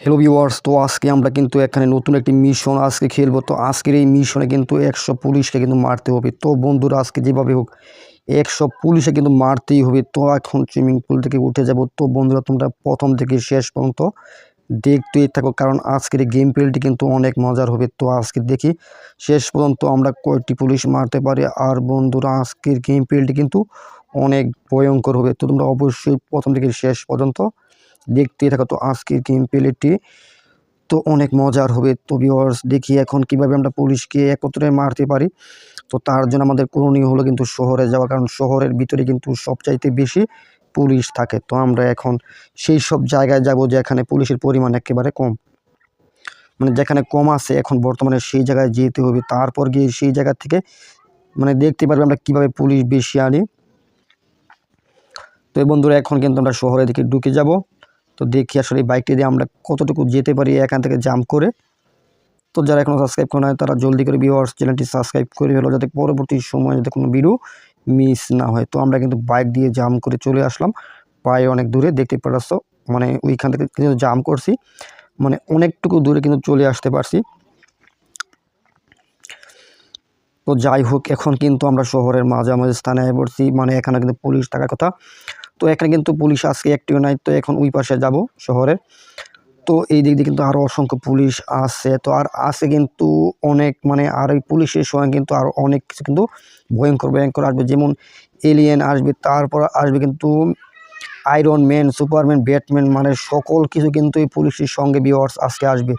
Hello viewers, তো আজকে আমরা কিন্তু এখানে নতুন একটি মিশন আজকে খেলবো। তো আজকের এই মিশনে কিন্তু 100 পুলিশকে কিন্তু মারতে হবে। তো বন্ধুরা, আজকে যেভাবে হোক 100 পুলিশে কিন্তু মারতেই হবে। তো এখন সুইমিং পুল থেকে উঠে যাব। তো বন্ধুরা, তোমরা প্রথম থেকে শেষ পর্যন্ত দেখতেই থাকো, কারণ আজকের এই গেম প্লেটি কিন্তু অনেক মজার হবে। তো আজকে দেখি শেষ পর্যন্ত আমরা কয়টি পুলিশ মারতে পারি। আর বন্ধুরা, আজকের গেম প্লেটি কিন্তু অনেক ভয়ঙ্কর হবে। তো তোমরা অবশ্যই প্রথম থেকে শেষ পর্যন্ত দেখতেই থাকো। তো আজকের গেম প্লেটি তো অনেক মজার হবে। তো ভিউয়ার্স, দেখি এখন কিভাবে আমরা পুলিশকে একত্রে মারতে পারি। তো তার জন্য আমাদের করণীয় হলো কিন্তু শহরে যাওয়া, কারণ শহরের ভিতরে কিন্তু সবচাইতে বেশি পুলিশ থাকে। তো আমরা এখন সেই সব জায়গায় যাব যেখানে পুলিশের পরিমাণ একেবারে কম, মানে যেখানে কম আছে এখন বর্তমানে সেই জায়গায় যেতে হবে। তারপর গিয়ে সেই জায়গা থেকে দেখতে পারবে আমরা কিভাবে পুলিশ বেশি আনি। তো বন্ধুরা, এখন কিন্তু আমরা শহরের দিকে ঢুকে যাব। তো দেখি আসলে এই বাইকটি দিয়ে আমরা কতটুকু যেতে পারি এখান থেকে জাম্প করে। তো যারা এখনও সাবস্ক্রাইব করে নাই তারা জলদি করে ভিউয়ার্স চ্যানেলটি সাবস্ক্রাইব করে ফেলো, যাতে পরবর্তী সময়ে যাতে কোনো ভিডিও মিস না হয়। তো আমরা কিন্তু বাইক দিয়ে জাম্প করে চলে আসলাম প্রায় অনেক দূরে, দেখতে পাচ্ছ। ওইখান থেকে কিন্তু জাম্প করছি, অনেকটুকু দূরে কিন্তু চলে আসতে পারছি। তো যাই হোক, এখন কিন্তু আমরা শহরের মাঝামাঝি স্থানে পড়ছি, এখানে কিন্তু পুলিশ থাকার কথা। তো এখানে কিন্তু পুলিশ আজকে একটিও নাই। তো এখন ওই পাশে যাব শহরের। তো এই দিক দিয়ে কিন্তু আরও অসংখ্য পুলিশ আছে। তো আর আছে কিন্তু অনেক, আর এই পুলিশের সঙ্গে কিন্তু আরও অনেক কিছু কিন্তু ভয়ঙ্কর ভয়ঙ্কর আসবে, যেমন এলিয়েন আসবে, তারপর আসবে কিন্তু আয়রন ম্যান, সুপারম্যান, ব্যাটম্যান, সকল কিছু কিন্তু এই পুলিশের সঙ্গে ভিউয়ার্স আজকে আসবে।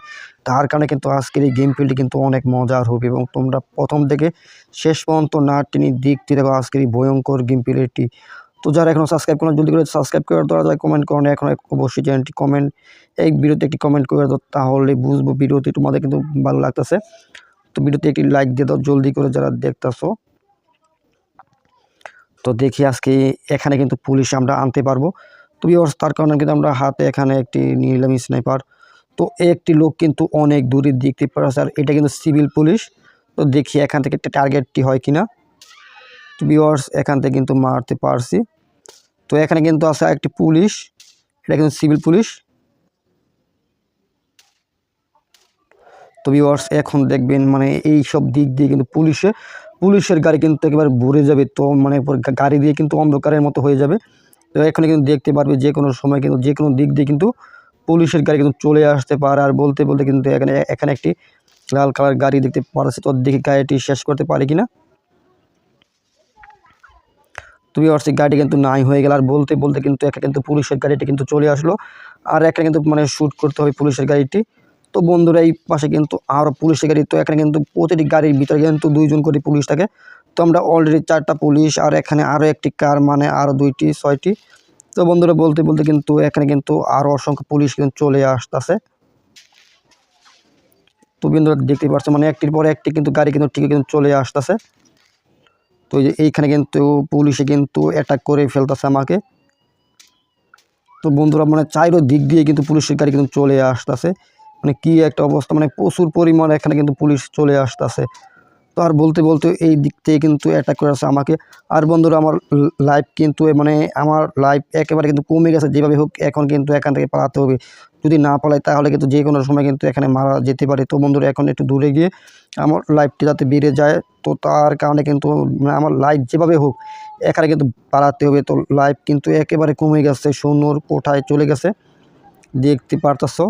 তার কারণে কিন্তু আজকের এই গেম প্লেটি কিন্তু অনেক মজার হবে, এবং তোমরা প্রথম থেকে শেষ পর্যন্ত না টেনে দেখতে থাকো আজকের এই ভয়ঙ্কর গেম প্লেটি। তো যারা এখনও সাবস্ক্রাইব করেন জলদি করে সাবস্ক্রাইব করে দেওয়া যায়, কমেন্ট করেন এখন অবশ্যই চ্যানেলটি এই ভিডিওতে একটি কমেন্ট করে দাও, তাহলে বুঝবো ভিডিওতে তোমাদের কিন্তু ভালো লাগতেছে। তো ভিডিওতে একটি লাইক দিয়ে দাও জলদি করে যারা দেখতেছো। তো দেখি আজকে এখানে কিন্তু পুলিশ আমরা আনতে পারবো। তো ভিউয়ার্স, তার কারণে কিন্তু আমরা হাতে এখানে একটি নিলাম স্নাইপার। তো একটি লোক কিন্তু অনেক দূরে দেখতে পাচ্ছে, আর এটা কিন্তু সিভিল পুলিশ। তো দেখি এখান থেকে একটা টার্গেটটি হয় কিনা। তো ভিউয়ার্স, এখান থেকে কিন্তু মারতে পারছি। তো এখানে কিন্তু আছে একটি পুলিশ, এটা কিন্তু সিভিল পুলিশ। তো ভিউয়ার্স, এখন দেখবেন এই সব দিক দিয়ে কিন্তু পুলিশের গাড়ি কিন্তু একেবারে ভরে যাবে। তো গাড়ি দিয়ে কিন্তু অন্ধকারের মতো হয়ে যাবে। তো এখানে কিন্তু দেখতে পারবে যে কোনো সময় কিন্তু যে কোনো দিক দিয়ে কিন্তু পুলিশের গাড়ি কিন্তু চলে আসতে পারে। আর বলতে বলতে কিন্তু এখানে একটি লাল কালার গাড়ি দেখতে পাচ্ছি। তো দেখি গাড়িটি শেষ করতে পারি কিনা। তো ভিউয়ার্স, এই গাড়ি কিন্তু নাই হয়ে গেল। আর বলতে বলতে কিন্তু এখানে কিন্তু পুলিশের গাড়িটি কিন্তু চলে আসলো। আর এখানে কিন্তু শ্যুট করতে হবে পুলিশের গাড়িটি। তো বন্ধুরা, এই পাশে কিন্তু আরও পুলিশের গাড়ি। তো এখানে কিন্তু প্রতিটি গাড়ির ভিতরে কিন্তু 2 জন করে পুলিশ থাকে। তো আমরা অলরেডি 4টা পুলিশ, আর এখানে আরও একটি কার, আরও 2টি 6টি। তো বন্ধুরা, বলতে বলতে কিন্তু এখানে কিন্তু আরও অসংখ্য পুলিশ কিন্তু চলে আসতেছে। তো বন্ধুরা, দেখতে পাচ্ছ একটির পরে একটি কিন্তু গাড়ি কিন্তু ঠিকই কিন্তু চলে আসতেছে। তো এইখানে কিন্তু পুলিশে কিন্তু অ্যাটাক করে ফেলতেছে আমাকে। তো বন্ধুরা, চাইরো দিক দিয়ে কিন্তু পুলিশের গাড়ি কিন্তু চলে আসতেছে। কি একটা অবস্থা, প্রচুর পরিমাণে এখানে কিন্তু পুলিশ চলে আসতেছে। তো আর বলতে বলতে এই দিক থেকে কিন্তু অ্যাটাক করে আসছে আমাকে। আর বন্ধুরা, আমার লাইফ কিন্তু আমার লাইফ একেবারে কিন্তু কমে গেছে। যেভাবে হোক এখন কিন্তু এখান থেকে পালাতে হবে। যদি না পালাই তাহলে কিন্তু যে কোনো সময় কিন্তু এখানে মারা যেতে পারে। তো বন্ধুরা, এখন একটু দূরে গিয়ে আমার লাইফটি যাতে বেড়ে যায়, তো তার কারণে কিন্তু আমার লাইফ যেভাবে হোক এখানে কিন্তু পালাতে হবে। তো লাইফ কিন্তু একেবারে কমে গেছে, শূন্যর কোঠায় চলে গেছে, দেখতে পারতেছো।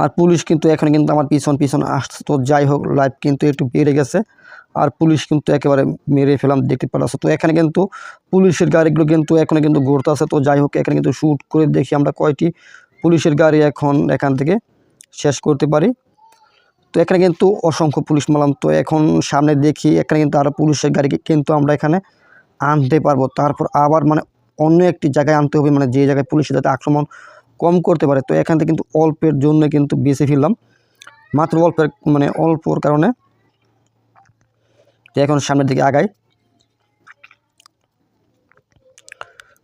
আর পুলিশ কিন্তু এখানে কিন্তু আমার পিছন আসছে। তো যাই হোক, লাইফ কিন্তু একটু বেড়ে গেছে, আর পুলিশ কিন্তু একেবারে মেরে ফেলাম, দেখতে পাচ্ছ। তো এখানে কিন্তু পুলিশের গাড়িগুলো কিন্তু এখানে কিন্তু ঘুরতে আছে। তো যাই হোক, এখানে কিন্তু শ্যুট করে দেখি আমরা কয়টি পুলিশের গাড়ি এখান থেকে শেষ করতে পারি। তো এখানে কিন্তু অসংখ্য পুলিশ মারলাম। তো এখন সামনে দেখি এখানে কিন্তু আরও পুলিশের গাড়ি কিন্তু আমরা এখানে আনতে পারবো। তারপর আবার অন্য একটি জায়গায় আনতে হবে, যে জায়গায় পুলিশের যাতে আক্রমণ কম করতে পারে। তো এখান থেকে কিন্তু অল্পের জন্য কিন্তু বেঁচে ফেললাম, মাত্র অল্পর কারণে। তো এখন সামনের দিকে আগাই।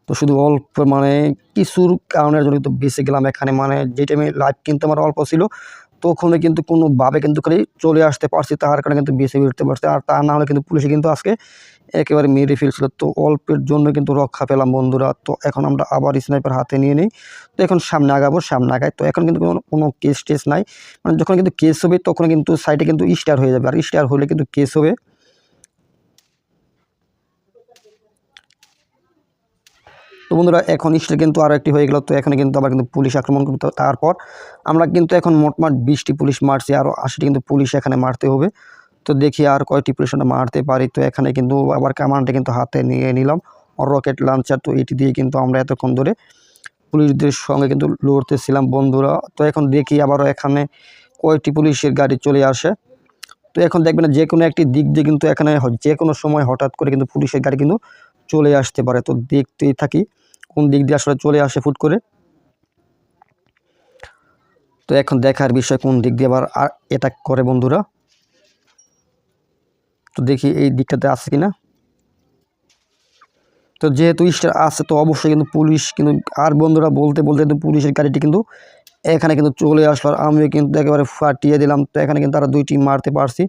তো শুধু অল্প কিছুর কারণের জন্য কিন্তু বেঁচে গেলাম এখানে। যে টাইমে লাইফ কিন্তু আমার অল্প ছিল তখনই কিন্তু কোনোভাবে কিন্তু খালি চলে আসতে পারছি, তার কারণে কিন্তু বেঁচে ফিরতে পারছি। আর তা না হলে কিন্তু পুলিশে কিন্তু আজকে একেবারে মেরে ফেলছিল। তো অল্পের জন্য কিন্তু রক্ষা পেলাম বন্ধুরা। তো এখন আমরা আবার স্নাইপার হাতে নিয়ে নিই। তো এখন সামনে আগাবো, সামনে আগাই। তো এখন কিন্তু কোনো কেস টেস নাই, মানে যখন কিন্তু কেস হবে তখন কিন্তু সাইডে কিন্তু স্টার হয়ে যাবে, আর স্টার হলে কিন্তু কেস হবে। তো বন্ধুরা এখন স্টার কিন্তু আরও একটি হয়ে গেল। তো এখানে কিন্তু আবার কিন্তু পুলিশ আক্রমণ করতে, তারপর আমরা কিন্তু এখন মোটমাট 20টি পুলিশ মারছি, আরও 80টি কিন্তু পুলিশ এখানে মারতে হবে। তো দেখি আর কয়টি পুলিশ আমরা মারতে পারি। তো এখানে কিন্তু আবার কামানটা কিন্তু হাতে নিয়ে নিলাম, রকেট লঞ্চার। তো এটি দিয়ে কিন্তু আমরা এতক্ষণ ধরে পুলিশদের সঙ্গে কিন্তু লড়তেছিলাম বন্ধুরা। তো এখন দেখি আবারও এখানে কয়টি পুলিশের গাড়ি চলে আসে। তো এখন দেখবেন যে কোনো একটি দিক দিয়ে কিন্তু এখানে যে কোনো সময় হঠাৎ করে কিন্তু পুলিশের গাড়ি কিন্তু চলে আসতে পারে। তো দেখতেই থাকি কোন দিক দিয়ে আসলে চলে আসে ফুট করে। তো এখন দেখার বিষয় কোন দিক দিয়ে আবার অ্যাটাক করে বন্ধুরা। তো দেখি এই দিকটাতে আছে কিনা। তো যেহেতু স্টার আছে তো অবশ্যই কিন্তু পুলিশ কিন্তু, আর বন্ধুরা বলতে বলতে কিন্তু পুলিশের গাড়িটি কিন্তু এখানে কিন্তু চলে আসলো, আর আমিও কিন্তু একেবারে ফাটিয়ে দিলাম। তো এখানে কিন্তু আরও 2টি মারতে পারছি,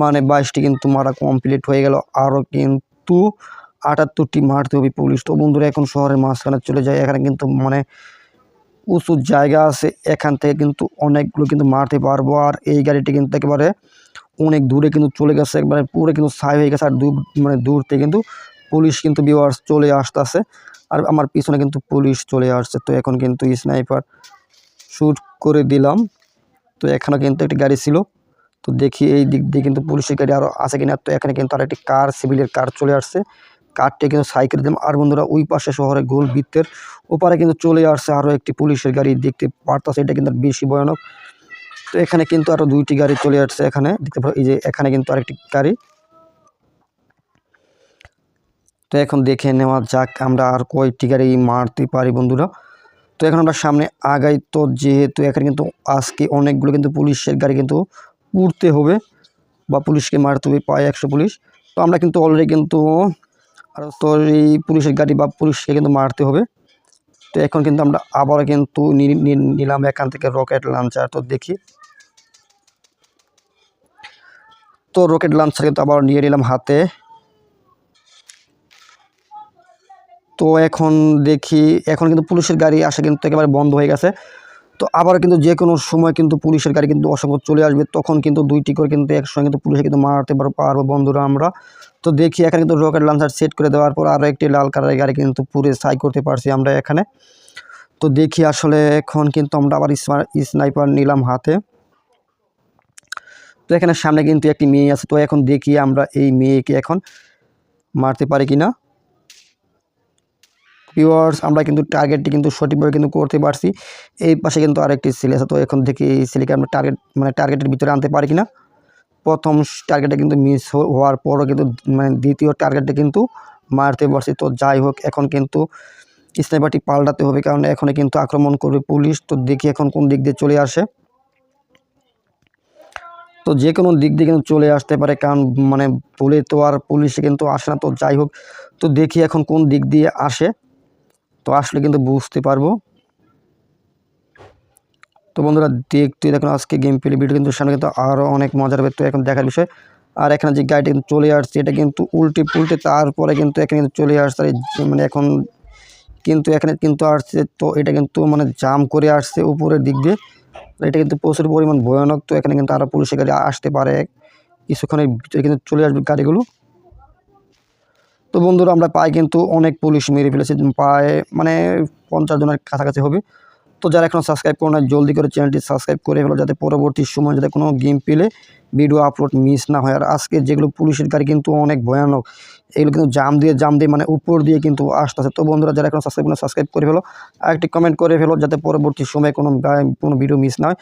মানে 22টি কিন্তু মারা কমপ্লিট হয়ে গেল। আরও কিন্তু 78টি মারতে হবে পুলিশ। তো বন্ধুরা এখন শহরের মাঝখানে চলে যায়, এখানে কিন্তু মানে উঁচু জায়গা আছে, এখান থেকে কিন্তু অনেকগুলো কিন্তু মারতে পারবো। আর এই গাড়িটি কিন্তু একেবারে অনেক দূরে কিন্তু চলে গেছে, একবারে পুরো কিন্তু ছাই হয়ে গেছে। আর দূর থেকে কিন্তু পুলিশ কিন্তু ভিউয়ার্স চলে আসতেছে, আর আমার পিছনে কিন্তু পুলিশ চলে আসছে। তো এখন কিন্তু স্নাইপার শ্যুট করে দিলাম। তো এখানে কিন্তু একটি গাড়ি ছিল, তো দেখি এই দিক দিয়ে কিন্তু পুলিশের গাড়ি আরও আছে কিনা। তো এখানে কিন্তু আর একটি কার, সিভিলের কার চলে আসছে, কারটি কিন্তু সাইকেল দিলাম। আর বন্ধুরা ওই পাশে শহরে গোল বৃত্তের ওপারে কিন্তু চলে আসছে আরও একটি পুলিশের গাড়ি, দেখতে পারতাছে এটা কিন্তু বেশি ভয়ানক। তো এখানে কিন্তু আরও 2টি গাড়ি চলে আসছে, এখানে দেখতে পারো এই যে এখানে কিন্তু আরেকটি গাড়ি। তো এখন দেখে নেওয়া যাক আমরা আর কয়টি গাড়ি মারতে পারি বন্ধুরা। তো এখন আমরা সামনে আগাই। তো যেহেতু এখানে কিন্তু আজকে অনেকগুলো কিন্তু পুলিশের গাড়ি কিন্তু পুড়তে হবে, বা পুলিশকে মারতে হবে প্রায় 100 পুলিশ। তো আমরা কিন্তু অলরেডি কিন্তু আর তো এই পুলিশের গাড়ি বা পুলিশকে কিন্তু মারতে হবে। তো এখন কিন্তু আমরা আবারও কিন্তু নিলাম এখান থেকে রকেট লঞ্চার। তো দেখি, তো রকেট লঞ্চার কিন্তু আবার নিয়ে নিলাম হাতে। তো এখন দেখি এখন কিন্তু পুলিশের গাড়ি আসা কিন্তু একেবারে বন্ধ হয়ে গেছে। তো আবার কিন্তু যে কোনো সময় কিন্তু পুলিশের গাড়ি কিন্তু অসংখ্য চলে আসবে, তখন কিন্তু 2টি করে কিন্তু একসঙ্গে কিন্তু পুলিশে কিন্তু মারতে পারবো বন্ধুরা আমরা। তো দেখি এখানে কিন্তু রকেট লঞ্চার সেট করে দেওয়ার পর আরও একটি লাল কালারের গাড়ি কিন্তু পুরে সাই করতে পারছি আমরা এখানে। তো দেখি আসলে এখন কিন্তু আমরা আবার স্নাইপার নিলাম হাতে। তো এখানে সামনে কিন্তু একটি মেয়ে আছে। তো এখন দেখি আমরা এই মেয়েকে এখন মারতে পারি কিনা। ভিউয়ার্স আমরা কিন্তু টার্গেটটি কিন্তু সঠিকভাবে কিন্তু করতে পারছি। এই পাশে কিন্তু আরেকটি ছেলে আছে। তো এখন দেখি এই ছেলেকে আমরা টার্গেটের ভিতরে আনতে পারি কিনা। প্রথম টার্গেটে কিন্তু মিস হওয়ার পরও কিন্তু মানে দ্বিতীয় টার্গেটে কিন্তু মারতে পারছি। তো যাই হোক এখন কিন্তু স্নাইপারটি পাল্টাতে হবে, কারণ এখানে কিন্তু আক্রমণ করবে পুলিশ। তো দেখি এখন কোন দিক দিয়ে চলে আসে। তো যে কোনো দিক দিয়ে কিন্তু চলে আসতে পারে, কারণ মানে বলে তো আর পুলিশে কিন্তু আসে না। তো যাই হোক, তো দেখি এখন কোন দিক দিয়ে আসে, তো আসলে কিন্তু বুঝতে পারবো। তো বন্ধুরা দেখতে দেখুন আজকে গেম প্লে ভিডিও কিন্তু সামনে কিন্তু আরও অনেক মজার হবে। তো এখন দেখার বিষয়, আর এখানে যে গাড়িটা কিন্তু চলে আসছে এটা কিন্তু উল্টে পুল্টে তারপরে কিন্তু এখানে কিন্তু চলে আসছে, মানে এখন কিন্তু এখানে কিন্তু আসছে। তো এটা কিন্তু মানে জাম করে আসছে উপরের দিক দিয়ে, এটা কিন্তু প্রচুর পরিমাণ ভয়ানক। তো এখানে কিন্তু আরও পুলিশের গাড়ি আসতে পারে, কিছুক্ষণের ভিতরে কিন্তু চলে আসবে গাড়িগুলো। তো বন্ধুরা আমরা প্রায় কিন্তু অনেক পুলিশ মেরে ফেলেছি, প্রায় মানে 50 জনের কাছাকাছি হবে। তো যারা এখনও সাবস্ক্রাইব করো না জলদি করে চ্যানেলটি সাবস্ক্রাইব করে ফেলো, যাতে পরবর্তী সময় যাতে কোনো গেম পেলে ভিডিও আপলোড মিস না হয়। আর আজকে যেগুলো পুলিশের গাড়ি কিন্তু অনেক ভয়ানক, এগুলো কিন্তু জাম দিয়ে মানে উপর দিয়ে কিন্তু আসতেছে। তো বন্ধুরা যারা এখনও সাবস্ক্রাইব করে ফেলো, আর একটি কমেন্ট করে ফেলো, যাতে পরবর্তী সময় কোনো ভিডিও মিস না হয়।